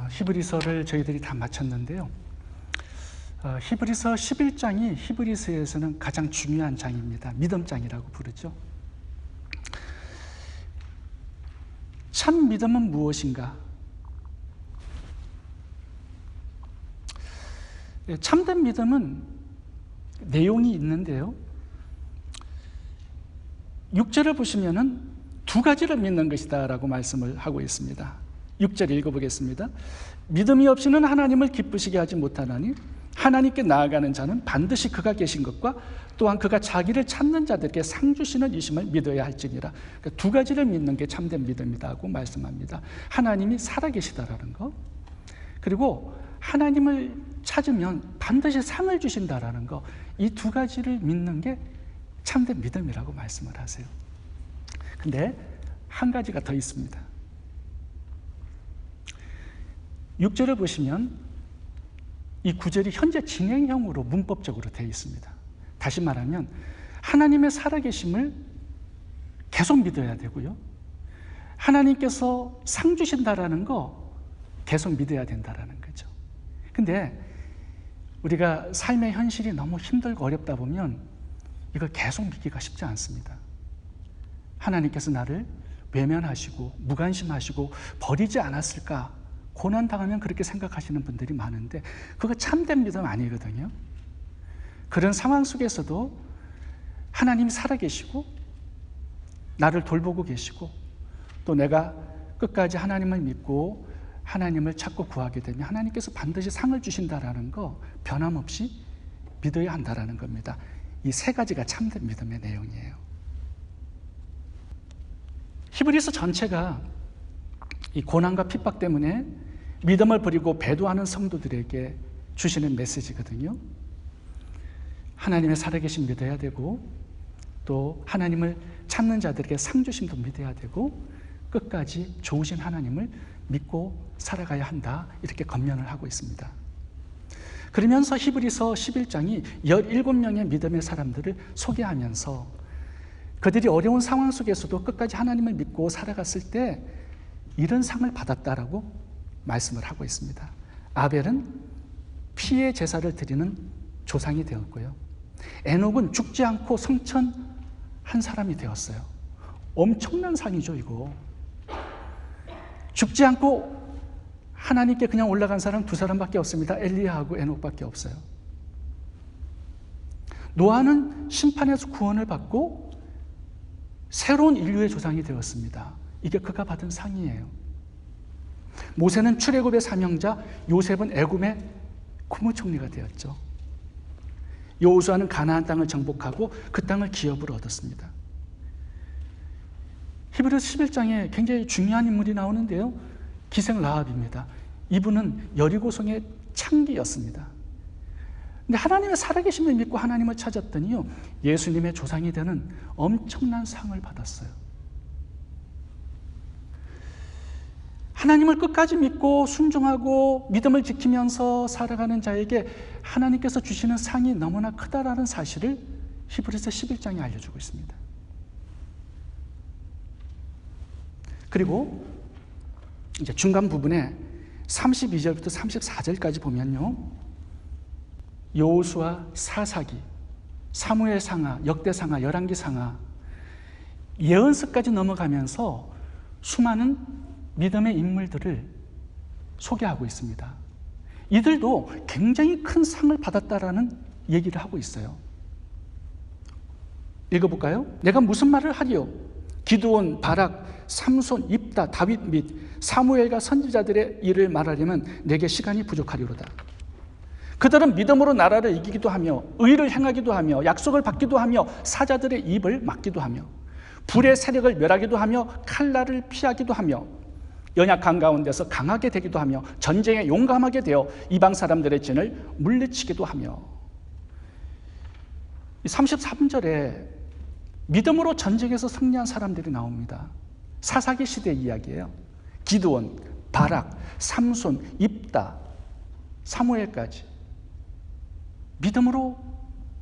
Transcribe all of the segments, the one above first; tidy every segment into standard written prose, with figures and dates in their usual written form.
히브리서를 저희들이 다 마쳤는데요. 히브리서 11장이 히브리서에서는 가장 중요한 장입니다. 믿음장이라고 부르죠. 참 믿음은 무엇인가? 참된 믿음은 내용이 있는데요. 6절을 보시면은 두 가지를 믿는 것이다 라고 말씀을 하고 있습니다. 6절 읽어보겠습니다. 믿음이 없이는 하나님을 기쁘시게 하지 못하나니 하나님께 나아가는 자는 반드시 그가 계신 것과 또한 그가 자기를 찾는 자들에게 상 주시는 이심을 믿어야 할지니라. 그러니까 두 가지를 믿는 게 참된 믿음이라고 말씀합니다. 하나님이 살아계시다라는 거, 그리고 하나님을 찾으면 반드시 상을 주신다라는 거, 이 두 가지를 믿는 게 참된 믿음이라고 말씀을 하세요. 근데 한 가지가 더 있습니다. 6절을 보시면 이 구절이 현재 진행형으로 문법적으로 되어 있습니다. 다시 말하면 하나님의 살아계심을 계속 믿어야 되고요, 하나님께서 상 주신다라는 거 계속 믿어야 된다라는 거죠. 근데 우리가 삶의 현실이 너무 힘들고 어렵다 보면 이걸 계속 믿기가 쉽지 않습니다. 하나님께서 나를 외면하시고 무관심하시고 버리지 않았을까? 고난당하면 그렇게 생각하시는 분들이 많은데 그거 참된 믿음 아니거든요. 그런 상황 속에서도 하나님이 살아계시고 나를 돌보고 계시고 또 내가 끝까지 하나님을 믿고 하나님을 찾고 구하게 되면 하나님께서 반드시 상을 주신다라는 거 변함없이 믿어야 한다라는 겁니다. 이 세 가지가 참된 믿음의 내용이에요. 히브리서 전체가 이 고난과 핍박 때문에 믿음을 버리고 배도하는 성도들에게 주시는 메시지거든요. 하나님의 살아계심 믿어야 되고 또 하나님을 찾는 자들에게 상 주심도 믿어야 되고 끝까지 좋으신 하나님을 믿고 살아가야 한다, 이렇게 권면을 하고 있습니다. 그러면서 히브리서 11장이 17명의 믿음의 사람들을 소개하면서 그들이 어려운 상황 속에서도 끝까지 하나님을 믿고 살아갔을 때 이런 상을 받았다라고 말씀을 하고 있습니다. 아벨은 피의 제사를 드리는 조상이 되었고요, 에녹은 죽지 않고 성천한 사람이 되었어요. 엄청난 상이죠, 이거. 죽지 않고 하나님께 그냥 올라간 사람 두 사람밖에 없습니다. 엘리야하고 에녹밖에 없어요. 노아는 심판에서 구원을 받고 새로운 인류의 조상이 되었습니다. 이게 그가 받은 상이에요. 모세는 출애굽의 사명자, 요셉은 애굽의 국무총리가 되었죠. 여호수아는 가나안 땅을 정복하고 그 땅을 기업으로 얻었습니다. 히브리서 11장에 굉장히 중요한 인물이 나오는데요, 기생 라합입니다. 이분은 여리고성의 창기였습니다. 근데 하나님의 살아계심을 믿고 하나님을 찾았더니요, 예수님의 조상이 되는 엄청난 상을 받았어요. 하나님을 끝까지 믿고 순종하고 믿음을 지키면서 살아가는 자에게 하나님께서 주시는 상이 너무나 크다라는 사실을 히브리서 11장이 알려주고 있습니다. 그리고 이제 중간 부분에 32절부터 34절까지 보면요, 여호수아 사사기, 사무엘 상하, 역대 상하, 열왕기 상하, 예언서까지 넘어가면서 수많은 믿음의 인물들을 소개하고 있습니다. 이들도 굉장히 큰 상을 받았다라는 얘기를 하고 있어요. 읽어볼까요? 내가 무슨 말을 하리요? 기드온, 바락, 삼손, 입다, 다윗 및 사무엘과 선지자들의 일을 말하려면 내게 시간이 부족하리로다. 그들은 믿음으로 나라를 이기기도 하며 의를 행하기도 하며 약속을 받기도 하며 사자들의 입을 막기도 하며 불의 세력을 멸하기도 하며 칼날을 피하기도 하며 연약한 가운데서 강하게 되기도 하며 전쟁에 용감하게 되어 이방 사람들의 진을 물리치기도 하며. 33절에 믿음으로 전쟁에서 승리한 사람들이 나옵니다. 사사기 시대 이야기예요. 기드온, 바락, 삼손, 입다, 사무엘까지 믿음으로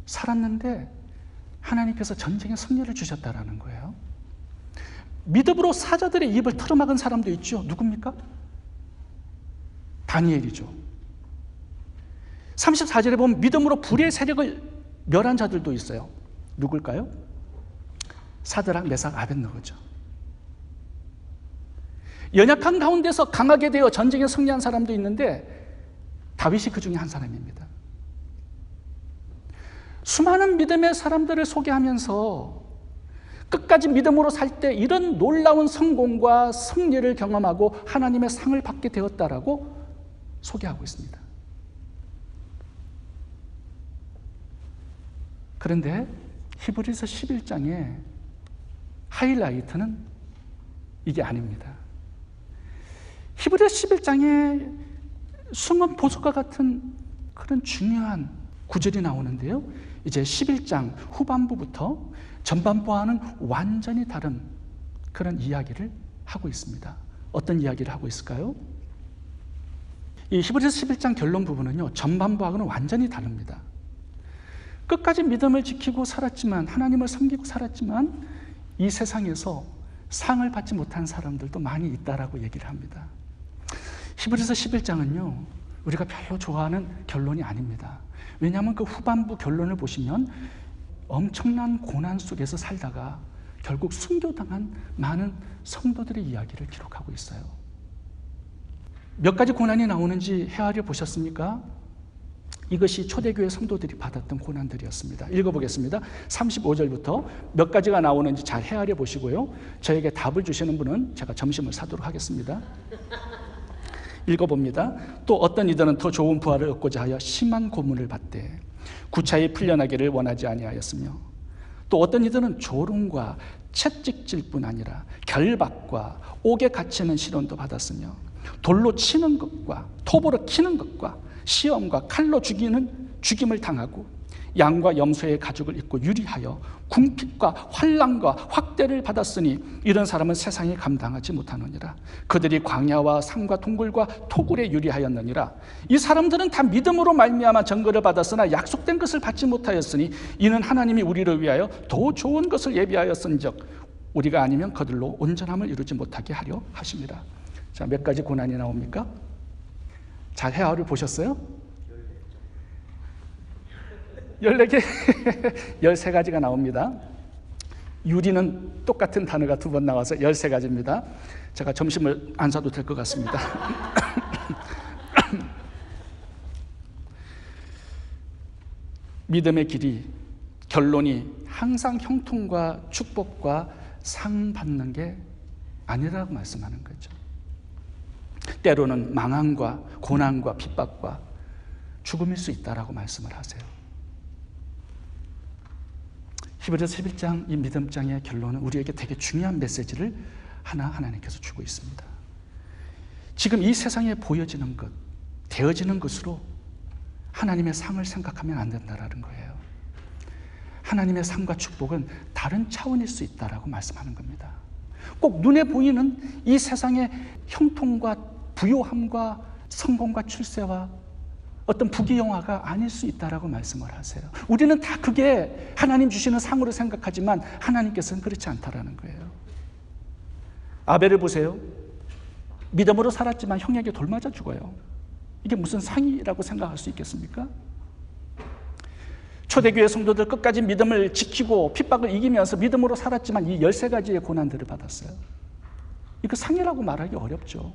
살았는데 하나님께서 전쟁에 승리를 주셨다라는 거예요. 믿음으로 사자들의 입을 틀어막은 사람도 있죠. 누굽니까? 다니엘이죠. 34절에 보면 믿음으로 불의 세력을 멸한 자들도 있어요. 누굴까요? 사드락, 메삭, 아벳느고죠. 연약한 가운데서 강하게 되어 전쟁에 승리한 사람도 있는데 다윗이 그 중에 한 사람입니다. 수많은 믿음의 사람들을 소개하면서 끝까지 믿음으로 살 때 이런 놀라운 성공과 승리를 경험하고 하나님의 상을 받게 되었다라고 소개하고 있습니다. 그런데 히브리서 11장의 하이라이트는 이게 아닙니다. 히브리서 11장에 숨은 보석과 같은 그런 중요한 구절이 나오는데요. 이제 11장 후반부부터 전반부와는 완전히 다른 그런 이야기를 하고 있습니다. 어떤 이야기를 하고 있을까요? 이 히브리서 11장 결론 부분은요, 전반부하고는 완전히 다릅니다. 끝까지 믿음을 지키고 살았지만, 하나님을 섬기고 살았지만 이 세상에서 상을 받지 못한 사람들도 많이 있다라고 얘기를 합니다. 히브리서 11장은요, 우리가 별로 좋아하는 결론이 아닙니다. 왜냐하면 그 후반부 결론을 보시면 엄청난 고난 속에서 살다가 결국 순교당한 많은 성도들의 이야기를 기록하고 있어요. 몇 가지 고난이 나오는지 헤아려 보셨습니까? 이것이 초대교회 성도들이 받았던 고난들이었습니다. 읽어보겠습니다. 35절부터 몇 가지가 나오는지 잘 헤아려 보시고요. 저에게 답을 주시는 분은 제가 점심을 사도록 하겠습니다. 읽어봅니다. 또 어떤 이들은 더 좋은 부활을 얻고자 하여 심한 고문을 받되 구차히 풀려나기를 원하지 아니하였으며, 또 어떤 이들은 조롱과 채찍질 뿐 아니라 결박과 옥에 갇히는 시련도 받았으며, 돌로 치는 것과 톱으로 키는 것과 시험과 칼로 죽임을 당하고 양과 염소의 가죽을 입고 유리하여 궁핍과 환난과 확대를 받았으니 이런 사람은 세상이 감당하지 못하느니라. 그들이 광야와 산과 동굴과 토굴에 유리하였느니라. 이 사람들은 다 믿음으로 말미암아 증거를 받았으나 약속된 것을 받지 못하였으니 이는 하나님이 우리를 위하여 더 좋은 것을 예비하였은즉 우리가 아니면 그들로 온전함을 이루지 못하게 하려 하십니다. 자, 몇 가지 고난이 나옵니까? 잘 헤아려 보셨어요? 14개, 13가지가 나옵니다. 유리는 똑같은 단어가 두 번 나와서 13가지입니다. 제가 점심을 안 사도 될 것 같습니다. 믿음의 길이, 결론이 항상 형통과 축복과 상 받는 게 아니라고 말씀하는 거죠. 때로는 망함과 고난과 핍박과 죽음일 수 있다라고 말씀을 하세요. 히브리서 11장 이 믿음장의 결론은 우리에게 되게 중요한 메시지를 하나님께서 주고 있습니다. 지금 이 세상에 보여지는 것, 되어지는 것으로 하나님의 상을 생각하면 안 된다라는 거예요. 하나님의 상과 축복은 다른 차원일 수 있다라고 말씀하는 겁니다. 꼭 눈에 보이는 이 세상의 형통과 부요함과 성공과 출세와 어떤 부귀영화가 아닐 수 있다라고 말씀을 하세요. 우리는 다 그게 하나님 주시는 상으로 생각하지만 하나님께서는 그렇지 않다라는 거예요. 아벨을 보세요. 믿음으로 살았지만 형에게 돌 맞아 죽어요. 이게 무슨 상이라고 생각할 수 있겠습니까? 초대교회 성도들 끝까지 믿음을 지키고 핍박을 이기면서 믿음으로 살았지만 이 13가지의 고난들을 받았어요. 이거 상이라고 말하기 어렵죠.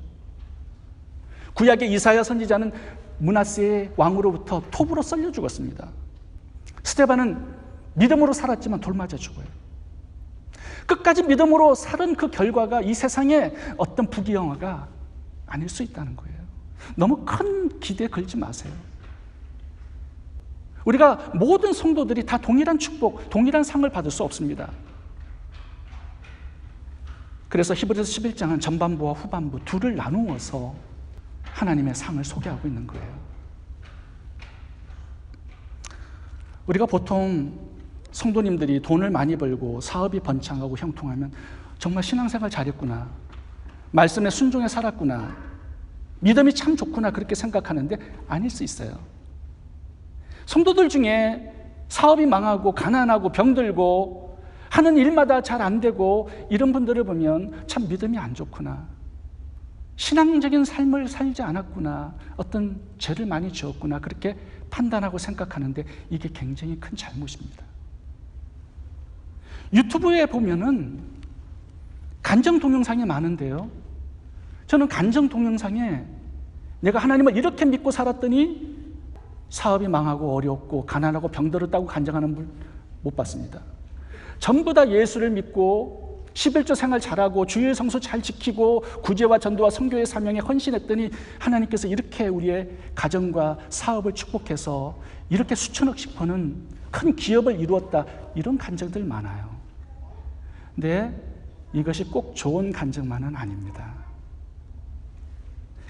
구약의 이사야 선지자는 므낫세의 왕으로부터 톱으로 썰려 죽었습니다. 스데반은 믿음으로 살았지만 돌 맞아 죽어요. 끝까지 믿음으로 살은 그 결과가 이 세상에 어떤 부귀영화가 아닐 수 있다는 거예요. 너무 큰 기대 걸지 마세요. 우리가 모든 성도들이 다 동일한 축복, 동일한 상을 받을 수 없습니다. 그래서 히브리서 11장은 전반부와 후반부 둘을 나누어서 하나님의 상을 소개하고 있는 거예요. 우리가 보통 성도님들이 돈을 많이 벌고 사업이 번창하고 형통하면 정말 신앙생활 잘했구나, 말씀에 순종해 살았구나, 믿음이 참 좋구나 그렇게 생각하는데 아닐 수 있어요. 성도들 중에 사업이 망하고 가난하고 병들고 하는 일마다 잘 안 되고 이런 분들을 보면 참 믿음이 안 좋구나, 신앙적인 삶을 살지 않았구나, 어떤 죄를 많이 지었구나, 그렇게 판단하고 생각하는데 이게 굉장히 큰 잘못입니다. 유튜브에 보면은 간증 동영상이 많은데요, 저는 간증 동영상에 내가 하나님을 이렇게 믿고 살았더니 사업이 망하고 어렵고 가난하고 병들었다고 간증하는 분 못 봤습니다. 전부 다 예수를 믿고 11조 생활 잘하고 주일 성수 잘 지키고 구제와 전도와 선교의 사명에 헌신했더니 하나님께서 이렇게 우리의 가정과 사업을 축복해서 이렇게 수천억씩 버는 큰 기업을 이루었다, 이런 간증들 많아요. 근데 이것이 꼭 좋은 간증만은 아닙니다.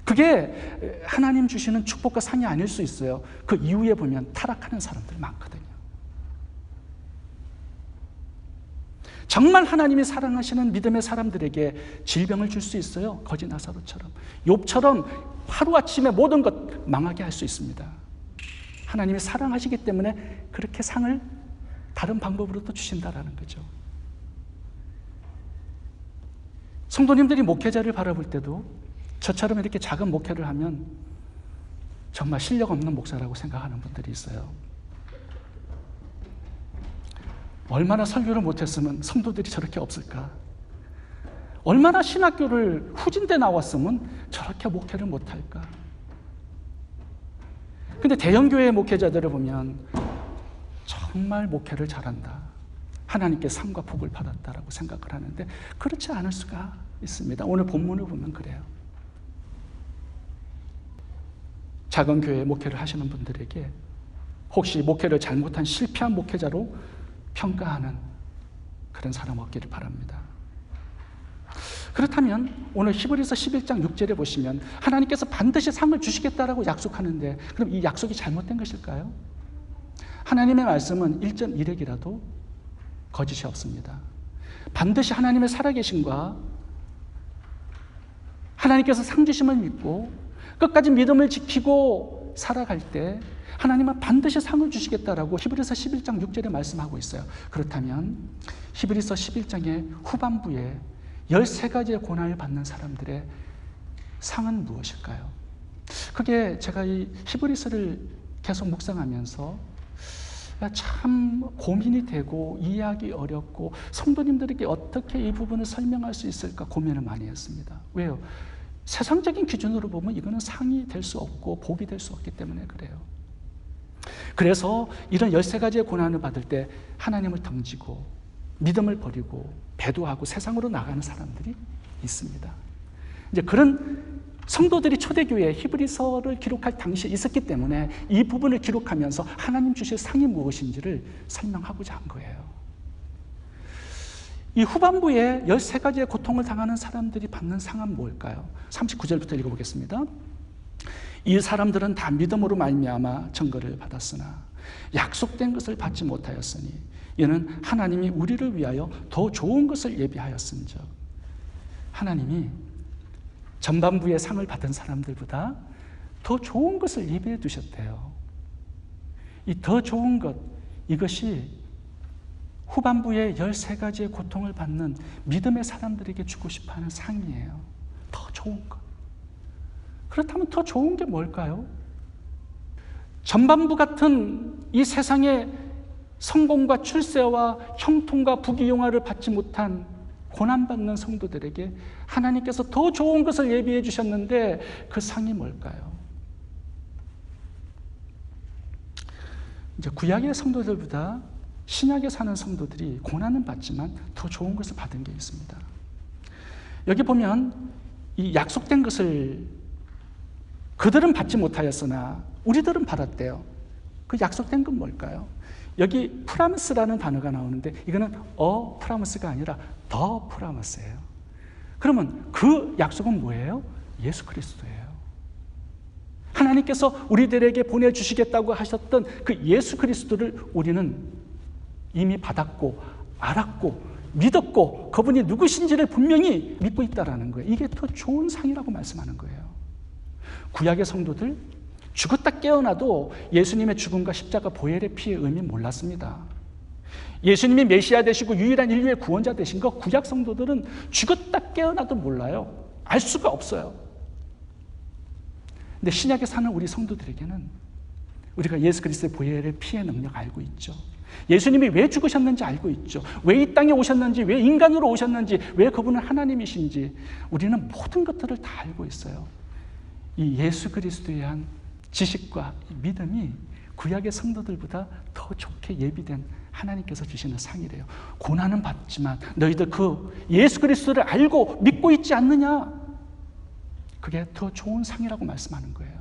그게 하나님 주시는 축복과 상이 아닐 수 있어요. 그 이후에 보면 타락하는 사람들 많거든요. 정말 하나님이 사랑하시는 믿음의 사람들에게 질병을 줄 수 있어요. 거지 나사로처럼, 욥처럼 하루아침에 모든 것 망하게 할 수 있습니다. 하나님이 사랑하시기 때문에 그렇게 상을 다른 방법으로 또 주신다라는 거죠. 성도님들이 목회자를 바라볼 때도 저처럼 이렇게 작은 목회를 하면 정말 실력 없는 목사라고 생각하는 분들이 있어요. 얼마나 설교를 못했으면 성도들이 저렇게 없을까? 얼마나 신학교를 후진대 나왔으면 저렇게 목회를 못할까? 근데 대형교회 목회자들을 보면 정말 목회를 잘한다, 하나님께 상과 복을 받았다라고 생각을 하는데 그렇지 않을 수가 있습니다. 오늘 본문을 보면 그래요. 작은 교회 목회를 하시는 분들에게 혹시 목회를 잘못한 실패한 목회자로 평가하는 그런 사람 없기를 바랍니다. 그렇다면 오늘 히브리서 11장 6절에 보시면 하나님께서 반드시 상을 주시겠다라고 약속하는데 그럼 이 약속이 잘못된 것일까요? 하나님의 말씀은 1.1핵이라도 거짓이 없습니다. 반드시 하나님의 살아계심과 하나님께서 상 주심을 믿고 끝까지 믿음을 지키고 살아갈 때 하나님은 반드시 상을 주시겠다라고 히브리서 11장 6절에 말씀하고 있어요. 그렇다면 히브리서 11장의 후반부에 13가지의 고난을 받는 사람들의 상은 무엇일까요? 그게 제가 이 히브리서를 계속 묵상하면서 참 고민이 되고 이해하기 어렵고 성도님들에게 어떻게 이 부분을 설명할 수 있을까 고민을 많이 했습니다. 왜요? 세상적인 기준으로 보면 이거는 상이 될 수 없고 복이 될 수 없기 때문에 그래요. 그래서 이런 13가지의 고난을 받을 때 하나님을 던지고 믿음을 버리고 배도하고 세상으로 나가는 사람들이 있습니다. 이제 그런 성도들이 초대교회에 히브리서를 기록할 당시에 있었기 때문에 이 부분을 기록하면서 하나님 주실 상이 무엇인지를 설명하고자 한 거예요. 이 후반부에 13가지의 고통을 당하는 사람들이 받는 상은 뭘까요? 39절부터 읽어보겠습니다. 이 사람들은 다 믿음으로 말미암아 증거를 받았으나 약속된 것을 받지 못하였으니 이는 하나님이 우리를 위하여 더 좋은 것을 예비하였은즉, 하나님이 전반부의 상을 받은 사람들보다 더 좋은 것을 예비해 두셨대요. 이 더 좋은 것, 이것이 후반부에 13가지의 고통을 받는 믿음의 사람들에게 주고 싶어하는 상이에요. 더 좋은 것. 그렇다면 더 좋은 게 뭘까요? 전반부 같은 이 세상의 성공과 출세와 형통과 부귀영화를 받지 못한 고난받는 성도들에게 하나님께서 더 좋은 것을 예비해 주셨는데 그 상이 뭘까요? 이제 구약의 성도들보다 신약에 사는 성도들이 고난은 받지만 더 좋은 것을 받은 게 있습니다. 여기 보면 이 약속된 것을 그들은 받지 못하였으나 우리들은 받았대요. 그 약속된 건 뭘까요? 여기 프라미스라는 단어가 나오는데 이거는 프라미스가 아니라 더 프라미스예요. 그러면 그 약속은 뭐예요? 예수 그리스도예요. 하나님께서 우리들에게 보내주시겠다고 하셨던 그 예수 그리스도를 우리는 이미 받았고 알았고 믿었고 그분이 누구신지를 분명히 믿고 있다는 거예요. 이게 더 좋은 상이라고 말씀하는 거예요. 구약의 성도들 죽었다 깨어나도 예수님의 죽음과 십자가 보혈의 피의 의미 몰랐습니다. 예수님이 메시아 되시고 유일한 인류의 구원자 되신 거 구약 성도들은 죽었다 깨어나도 몰라요. 알 수가 없어요. 근데 신약에 사는 우리 성도들에게는 우리가 예수 그리스도의 보혈의 피의 능력 알고 있죠. 예수님이 왜 죽으셨는지 알고 있죠. 왜 이 땅에 오셨는지, 왜 인간으로 오셨는지, 왜 그분은 하나님이신지 우리는 모든 것들을 다 알고 있어요. 이 예수 그리스도에 대한 지식과 믿음이 구약의 성도들보다 더 좋게 예비된 하나님께서 주시는 상이래요. 고난은 받지만 너희들 그 예수 그리스도를 알고 믿고 있지 않느냐? 그게 더 좋은 상이라고 말씀하는 거예요.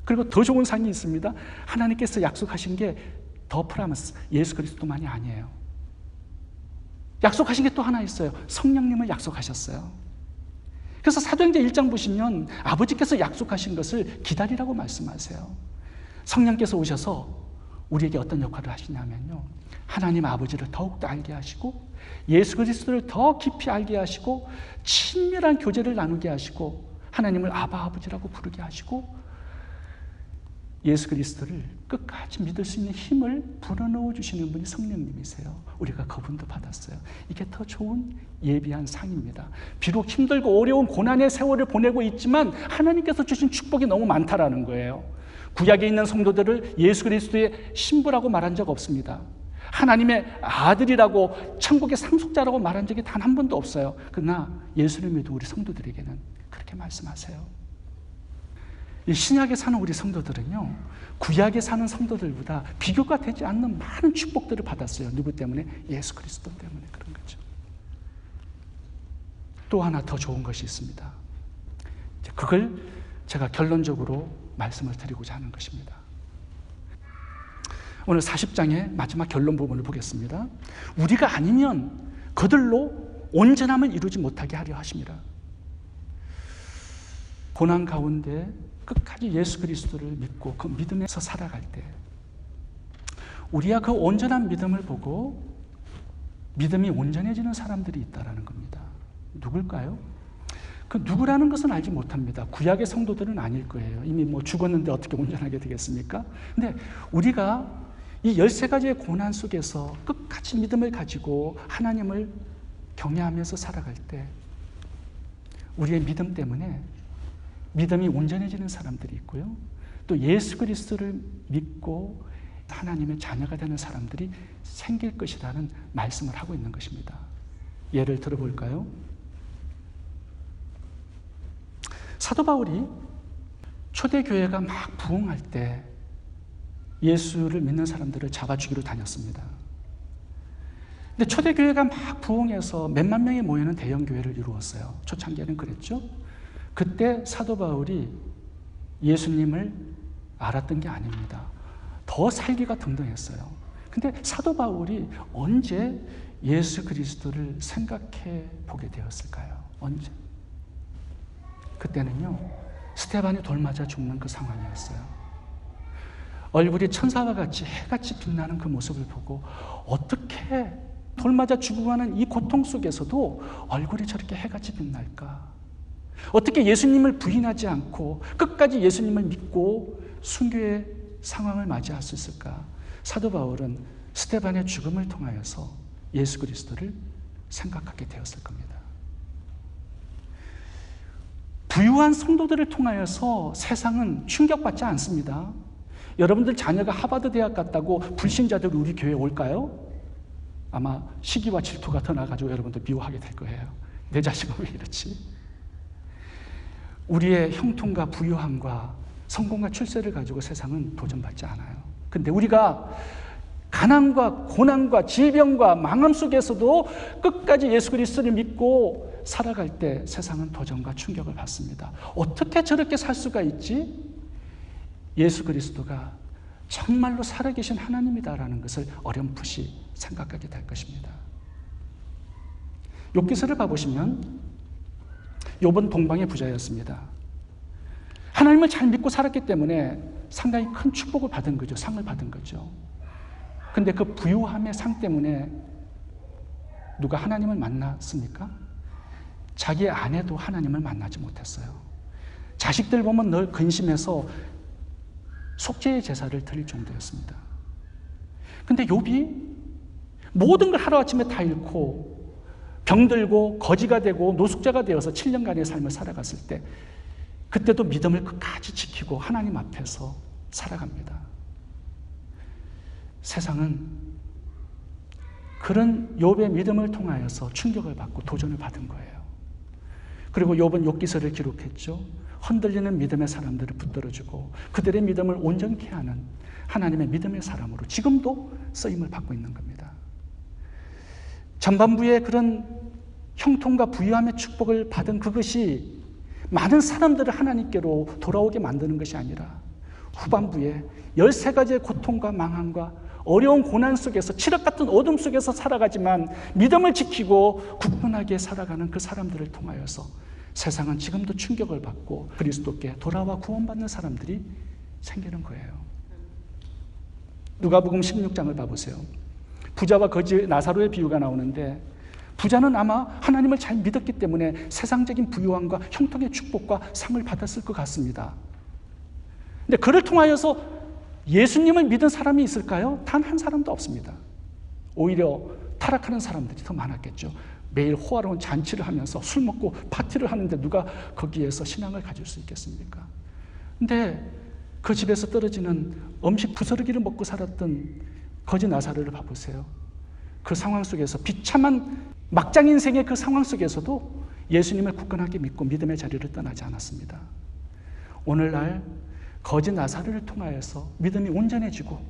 그리고 더 좋은 상이 있습니다. 하나님께서 약속하신 게 더 프라미스, 예수 그리스도만이 아니에요. 약속하신 게 또 하나 있어요. 성령님을 약속하셨어요. 그래서 사도행전 1장 보시면 아버지께서 약속하신 것을 기다리라고 말씀하세요. 성령께서 오셔서 우리에게 어떤 역할을 하시냐면요, 하나님 아버지를 더욱더 알게 하시고 예수 그리스도를 더 깊이 알게 하시고 친밀한 교제를 나누게 하시고 하나님을 아바 아버지라고 부르게 하시고 예수 그리스도를 끝까지 믿을 수 있는 힘을 불어넣어 주시는 분이 성령님이세요. 우리가 그분도 받았어요. 이게 더 좋은 예비한 상입니다. 비록 힘들고 어려운 고난의 세월을 보내고 있지만 하나님께서 주신 축복이 너무 많다라는 거예요. 구약에 있는 성도들을 예수 그리스도의 신부라고 말한 적 없습니다. 하나님의 아들이라고 천국의 상속자라고 말한 적이 단 한 번도 없어요. 그러나 예수를 믿은 우리 성도들에게는 그렇게 말씀하세요. 이 신약에 사는 우리 성도들은요, 구약에 사는 성도들보다 비교가 되지 않는 많은 축복들을 받았어요. 누구 때문에? 예수 그리스도 때문에 그런 거죠. 또 하나 더 좋은 것이 있습니다. 그걸 제가 결론적으로 말씀을 드리고자 하는 것입니다. 오늘 40장의 마지막 결론 부분을 보겠습니다. 우리가 아니면 그들로 온전함을 이루지 못하게 하려 하십니다. 고난 가운데 끝까지 예수 그리스도를 믿고 그 믿음에서 살아갈 때 우리가 그 온전한 믿음을 보고 믿음이 온전해지는 사람들이 있다는 겁니다. 누굴까요? 그 누구라는 것은 알지 못합니다. 구약의 성도들은 아닐 거예요. 이미 죽었는데 어떻게 온전하게 되겠습니까? 근데 우리가 이 13가지의 고난 속에서 끝까지 믿음을 가지고 하나님을 경외하면서 살아갈 때 우리의 믿음 때문에 믿음이 온전해지는 사람들이 있고요. 또 예수 그리스도를 믿고 하나님의 자녀가 되는 사람들이 생길 것이라는 말씀을 하고 있는 것입니다. 예를 들어볼까요? 사도 바울이 초대교회가 막 부흥할 때 예수를 믿는 사람들을 잡아 죽이러 다녔습니다. 근데 초대교회가 막 부흥해서 몇만 명이 모이는 대형교회를 이루었어요. 초창기에는 그랬죠. 그때 사도 바울이 예수님을 알았던 게 아닙니다. 더 살기가 등등했어요. 근데 사도 바울이 언제 예수 그리스도를 생각해 보게 되었을까요? 언제? 그때는요, 스데반이 돌 맞아 죽는 그 상황이었어요. 얼굴이 천사와 같이 해같이 빛나는 그 모습을 보고 어떻게 돌 맞아 죽어가는 이 고통 속에서도 얼굴이 저렇게 해같이 빛날까? 어떻게 예수님을 부인하지 않고 끝까지 예수님을 믿고 순교의 상황을 맞이할 수 있을까? 사도 바울은 스데반의 죽음을 통하여서 예수 그리스도를 생각하게 되었을 겁니다. 부유한 성도들을 통하여서 세상은 충격받지 않습니다. 여러분들 자녀가 하버드 대학 갔다고 불신자들이 우리 교회에 올까요? 아마 시기와 질투가 더 나가지고 여러분들 미워하게 될 거예요. 내 자식은 왜 이렇지? 우리의 형통과 부유함과 성공과 출세를 가지고 세상은 도전받지 않아요. 근데 우리가 가난과 고난과 질병과 망함 속에서도 끝까지 예수 그리스도를 믿고 살아갈 때 세상은 도전과 충격을 받습니다. 어떻게 저렇게 살 수가 있지? 예수 그리스도가 정말로 살아계신 하나님이다라는 것을 어렴풋이 생각하게 될 것입니다. 욥기서를 봐보시면 욥은 동방의 부자였습니다. 하나님을 잘 믿고 살았기 때문에 상당히 큰 축복을 받은 거죠. 상을 받은 거죠. 근데 그 부유함의 상 때문에 누가 하나님을 만났습니까? 자기의 아내도 하나님을 만나지 못했어요. 자식들 보면 늘 근심해서 속죄의 제사를 드릴 정도였습니다. 근데 욥이 모든 걸 하루아침에 다 잃고 병들고 거지가 되고 노숙자가 되어서 7년간의 삶을 살아갔을 때 그때도 믿음을 끝까지 지키고 하나님 앞에서 살아갑니다. 세상은 그런 욥의 믿음을 통하여서 충격을 받고 도전을 받은 거예요. 그리고 욥은 욥기서를 기록했죠. 흔들리는 믿음의 사람들을 붙들어주고 그들의 믿음을 온전케 하는 하나님의 믿음의 사람으로 지금도 쓰임을 받고 있는 겁니다. 전반부에 그런 형통과 부유함의 축복을 받은 그것이 많은 사람들을 하나님께로 돌아오게 만드는 것이 아니라 후반부에 13가지의 고통과 망함과 어려운 고난 속에서 칠흑 같은 어둠 속에서 살아가지만 믿음을 지키고 굳건하게 살아가는 그 사람들을 통하여서 세상은 지금도 충격을 받고 그리스도께 돌아와 구원받는 사람들이 생기는 거예요. 누가복음 16장을 봐보세요. 부자와 거지 나사로의 비유가 나오는데 부자는 아마 하나님을 잘 믿었기 때문에 세상적인 부유함과 형통의 축복과 상을 받았을 것 같습니다. 근데 그를 통하여서 예수님을 믿은 사람이 있을까요? 단 한 사람도 없습니다. 오히려 타락하는 사람들이 더 많았겠죠. 매일 호화로운 잔치를 하면서 술 먹고 파티를 하는데 누가 거기에서 신앙을 가질 수 있겠습니까? 근데 그 집에서 떨어지는 음식 부스러기를 먹고 살았던 거지 나사로를 봐보세요. 그 상황 속에서 비참한 막장 인생의 그 상황 속에서도 예수님을 굳건하게 믿고 믿음의 자리를 떠나지 않았습니다. 오늘날 거지 나사로를 통하여서 믿음이 온전해지고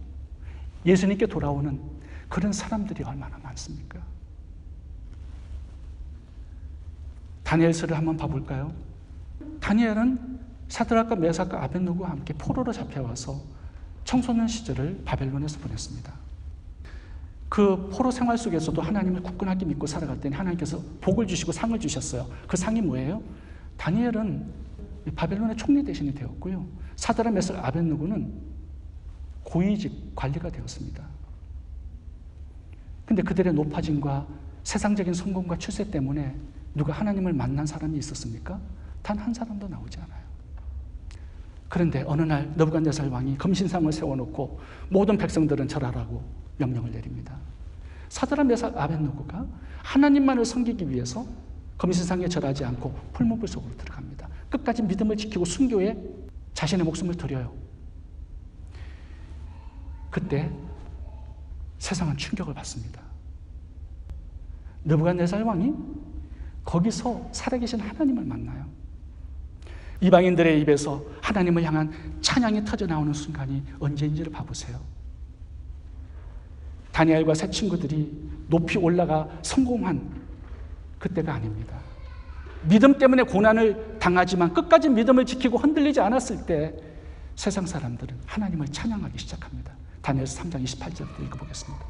예수님께 돌아오는 그런 사람들이 얼마나 많습니까? 다니엘서를 한번 봐볼까요? 다니엘은 사드락과 메삭과 아벳느고와 함께 포로로 잡혀와서 청소년 시절을 바벨론에서 보냈습니다. 그 포로 생활 속에서도 하나님을 굳건하게 믿고 살아갔더니 하나님께서 복을 주시고 상을 주셨어요. 그 상이 뭐예요? 다니엘은 바벨론의 총리 대신이 되었고요. 사드락, 메삭, 아벳느고는 고위직 관리가 되었습니다. 근데 그들의 높아짐과 세상적인 성공과 출세 때문에 누가 하나님을 만난 사람이 있었습니까? 단 한 사람도 나오지 않아요. 그런데 어느 날 느부갓네살 왕이 금신상을 세워놓고 모든 백성들은 절하라고 명령을 내립니다. 사드락, 메삭, 아벳느고가 하나님만을 섬기기 위해서 금신상에 절하지 않고 풀무불 속으로 들어갑니다. 끝까지 믿음을 지키고 순교에 자신의 목숨을 드려요. 그때 세상은 충격을 받습니다. 느부갓네살 왕이 거기서 살아계신 하나님을 만나요. 이방인들의 입에서 하나님을 향한 찬양이 터져나오는 순간이 언제인지를 봐보세요. 다니엘과 세 친구들이 높이 올라가 성공한 그때가 아닙니다. 믿음 때문에 고난을 당하지만 끝까지 믿음을 지키고 흔들리지 않았을 때 세상 사람들은 하나님을 찬양하기 시작합니다. 다니엘서 3장 28절부터 읽어보겠습니다.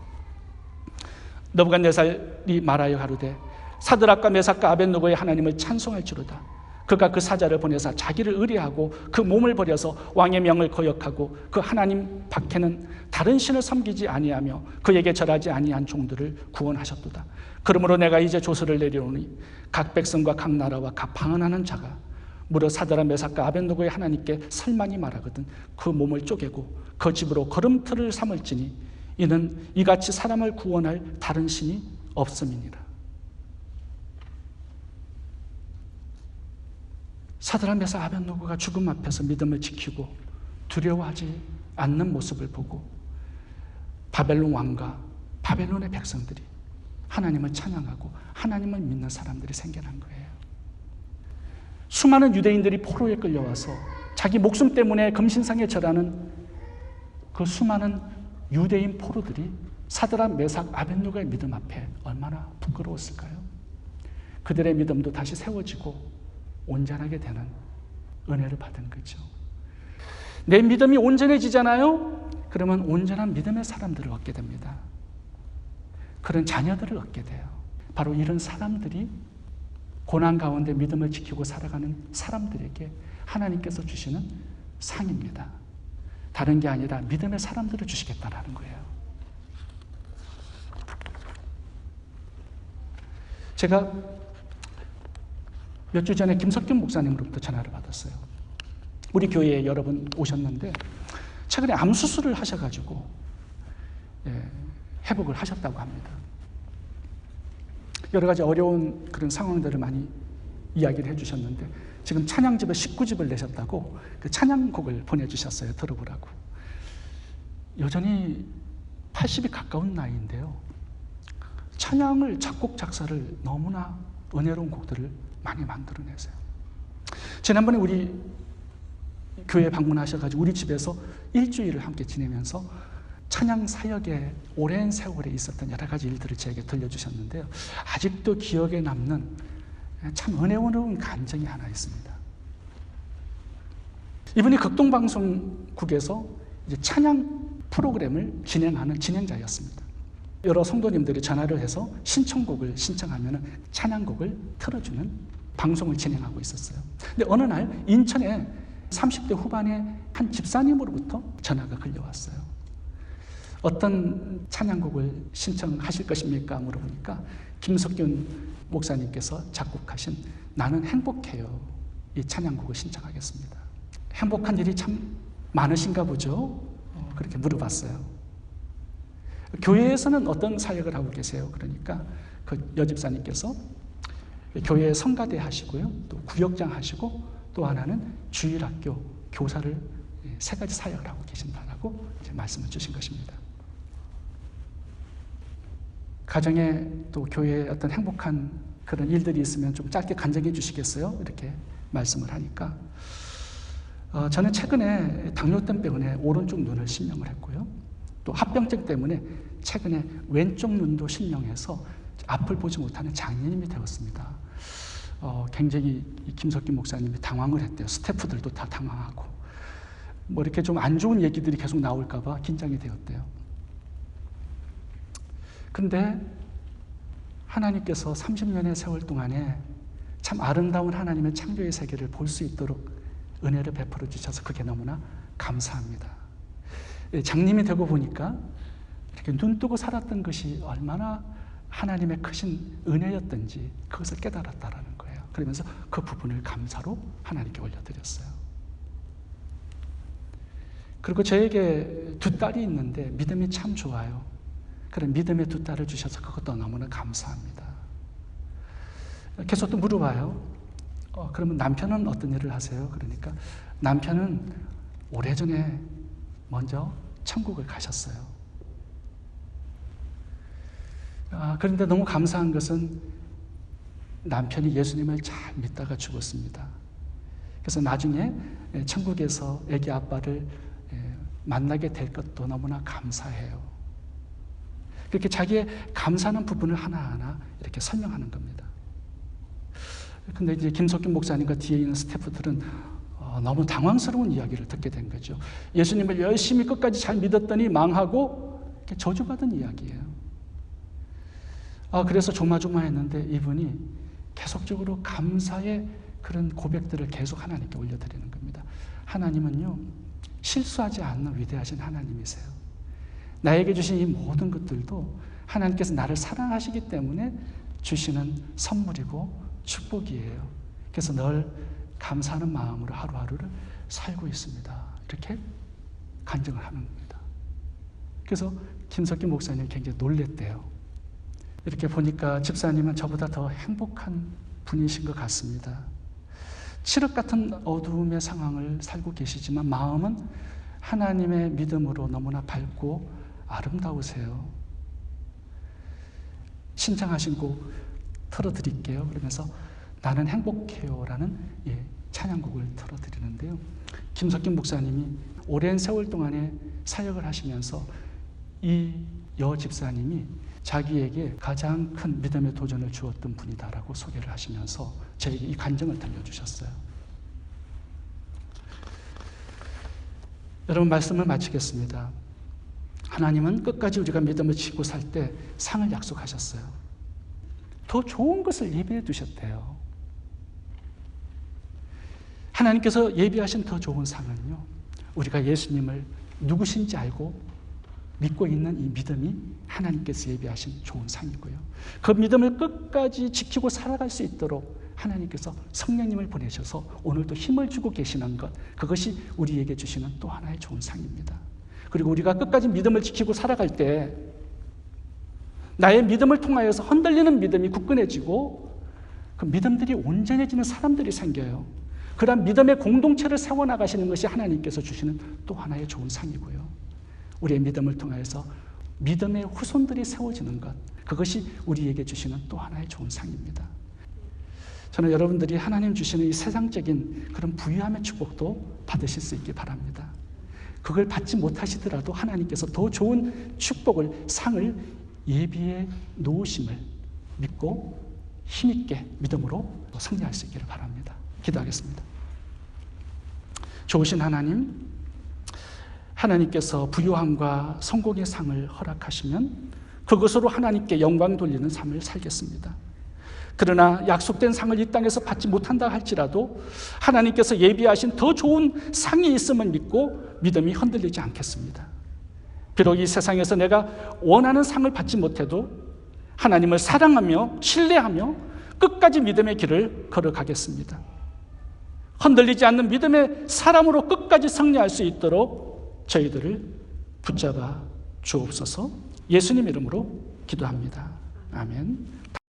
느부갓네살이 말하여 가로되 사드락과 메삭과 아벳느고의 하나님을 찬송할지로다. 그가 그 사자를 보내사 자기를 의뢰하고 그 몸을 버려서 왕의 명을 거역하고 그 하나님 밖에는 다른 신을 섬기지 아니하며 그에게 절하지 아니한 종들을 구원하셨도다. 그러므로 내가 이제 조서를 내려오니 각 백성과 각 나라와 각 방언하는 자가 무려 사드락, 메삭과 아벳느고의 하나님께 설만이 말하거든 그 몸을 쪼개고 그 집으로 걸음틀을 삼을지니 이는 이같이 사람을 구원할 다른 신이 없음이니라. 사드락, 메삭, 아벳느고가 죽음 앞에서 믿음을 지키고 두려워하지 않는 모습을 보고 바벨론 왕과 바벨론의 백성들이 하나님을 찬양하고 하나님을 믿는 사람들이 생겨난 거예요. 수많은 유대인들이 포로에 끌려와서 자기 목숨 때문에 금신상에 절하는 그 수많은 유대인 포로들이 사드락, 메삭, 아벳느고의 믿음 앞에 얼마나 부끄러웠을까요? 그들의 믿음도 다시 세워지고 온전하게 되는 은혜를 받은 거죠. 내 믿음이 온전해지잖아요? 그러면 온전한 믿음의 사람들을 얻게 됩니다. 그런 자녀들을 얻게 돼요. 바로 이런 사람들이 고난 가운데 믿음을 지키고 살아가는 사람들에게 하나님께서 주시는 상입니다. 다른 게 아니라 믿음의 사람들을 주시겠다라는 거예요. 제가 몇 주 전에 김석균 목사님으로부터 전화를 받았어요. 우리 교회에 여러 분 오셨는데 최근에 암 수술을 하셔가지고 회복을 하셨다고 합니다. 여러 가지 어려운 그런 상황들을 많이 이야기를 해주셨는데 지금 찬양집을 19집을 내셨다고 그 찬양곡을 보내주셨어요. 들어보라고. 여전히 80이 가까운 나이인데요. 찬양을 작곡 작사를 너무나 은혜로운 곡들을 많이 만들어내세요. 지난번에 우리 교회 방문하셔가지고 우리 집에서 일주일을 함께 지내면서 찬양 사역에 오랜 세월에 있었던 여러 가지 일들을 저에게 들려주셨는데요. 아직도 기억에 남는 참 은혜로운 감정이 하나 있습니다. 이분이 극동방송국에서 이제 찬양 프로그램을 진행하는 진행자였습니다. 여러 성도님들이 전화를 해서 신청곡을 신청하면 찬양곡을 틀어주는 방송을 진행하고 있었어요. 근데 어느 날 인천에 30대 후반의 한 집사님으로부터 전화가 걸려왔어요. 어떤 찬양곡을 신청하실 것입니까? 물어보니까 김석균 목사님께서 작곡하신 나는 행복해요. 이 찬양곡을 신청하겠습니다. 행복한 일이 참 많으신가 보죠? 그렇게 물어봤어요. 교회에서는 어떤 사역을 하고 계세요? 그러니까 그 여집사님께서 교회 성가대 하시고요. 또 구역장 하시고 또 하나는 주일학교 교사를 3가지 사역을 하고 계신다라고 말씀을 주신 것입니다. 가정에 또 교회에 어떤 행복한 그런 일들이 있으면 좀 짧게 간증해 주시겠어요? 이렇게 말씀을 하니까 저는 최근에 당뇨병 때문에 오른쪽 눈을 실명을 했고요. 또 합병증 때문에 최근에 왼쪽 눈도 실명해서 앞을 보지 못하는 장애인이 되었습니다. 굉장히 김석균 목사님이 당황을 했대요. 스태프들도 다 당황하고 뭐 이렇게 좀 안 좋은 얘기들이 계속 나올까 봐 긴장이 되었대요. 근데 하나님께서 30년의 세월 동안에 참 아름다운 하나님의 창조의 세계를 볼 수 있도록 은혜를 베풀어 주셔서 그게 너무나 감사합니다. 장님이 되고 보니까 이렇게 눈 뜨고 살았던 것이 얼마나 하나님의 크신 은혜였던지 그것을 깨달았다라는 거예요. 그러면서 그 부분을 감사로 하나님께 올려드렸어요. 그리고 저에게 2딸이 있는데 믿음이 참 좋아요. 그런 믿음의 2딸을 주셔서 그것도 너무나 감사합니다. 계속 또 물어봐요. 그러면 남편은 어떤 일을 하세요? 그러니까 남편은 오래전에 먼저 천국을 가셨어요. 그런데 너무 감사한 것은 남편이 예수님을 잘 믿다가 죽었습니다. 그래서 나중에 천국에서 아기 아빠를 만나게 될 것도 너무나 감사해요. 그렇게 자기의 감사하는 부분을 하나하나 이렇게 설명하는 겁니다. 근데 이제 김석균 목사님과 뒤에 있는 스태프들은 너무 당황스러운 이야기를 듣게 된 거죠. 예수님을 열심히 끝까지 잘 믿었더니 망하고 이렇게 저주받은 이야기예요. 그래서 조마조마했는데 이분이 계속적으로 감사의 그런 고백들을 계속 하나님께 올려드리는 겁니다. 하나님은요, 실수하지 않는 위대하신 하나님이세요. 나에게 주신 이 모든 것들도 하나님께서 나를 사랑하시기 때문에 주시는 선물이고 축복이에요. 그래서 늘 감사하는 마음으로 하루하루를 살고 있습니다. 이렇게 간증을 하는 겁니다. 그래서 김석기 목사님 굉장히 놀랬대요. 이렇게 보니까 집사님은 저보다 더 행복한 분이신 것 같습니다. 칠흑 같은 어두움의 상황을 살고 계시지만 마음은 하나님의 믿음으로 너무나 밝고 아름다우세요. 신청하신 곡 틀어드릴게요. 그러면서 나는 행복해요라는 찬양곡을 틀어드리는데요. 김석균 목사님이 오랜 세월 동안에 사역을 하시면서 이 여집사님이 자기에게 가장 큰 믿음의 도전을 주었던 분이다라고 소개를 하시면서 저에게 이 간증을 들려주셨어요. 여러분, 말씀을 마치겠습니다. 하나님은 끝까지 우리가 믿음을 지키고 살 때 상을 약속하셨어요. 더 좋은 것을 예비해 두셨대요. 하나님께서 예비하신 더 좋은 상은요, 우리가 예수님을 누구신지 알고 믿고 있는 이 믿음이 하나님께서 예비하신 좋은 상이고요. 그 믿음을 끝까지 지키고 살아갈 수 있도록 하나님께서 성령님을 보내셔서 오늘도 힘을 주고 계시는 것, 그것이 우리에게 주시는 또 하나의 좋은 상입니다. 그리고 우리가 끝까지 믿음을 지키고 살아갈 때 나의 믿음을 통하여서 흔들리는 믿음이 굳건해지고 그 믿음들이 온전해지는 사람들이 생겨요. 그런 믿음의 공동체를 세워나가시는 것이 하나님께서 주시는 또 하나의 좋은 상이고요. 우리의 믿음을 통해서 믿음의 후손들이 세워지는 것, 그것이 우리에게 주시는 또 하나의 좋은 상입니다. 저는 여러분들이 하나님 주시는 이 세상적인 그런 부유함의 축복도 받으실 수 있기 바랍니다. 그걸 받지 못하시더라도 하나님께서 더 좋은 축복을, 상을 예비해 놓으심을 믿고 힘있게 믿음으로 승리할 수 있기를 바랍니다. 기도하겠습니다. 좋으신 하나님, 하나님께서 부유함과 성공의 상을 허락하시면 그것으로 하나님께 영광 돌리는 삶을 살겠습니다. 그러나 약속된 상을 이 땅에서 받지 못한다 할지라도 하나님께서 예비하신 더 좋은 상이 있음을 믿고 믿음이 흔들리지 않겠습니다. 비록 이 세상에서 내가 원하는 상을 받지 못해도 하나님을 사랑하며 신뢰하며 끝까지 믿음의 길을 걸어가겠습니다. 흔들리지 않는 믿음의 사람으로 끝까지 승리할 수 있도록 저희들을 붙잡아 주옵소서. 예수님 이름으로 기도합니다. 아멘.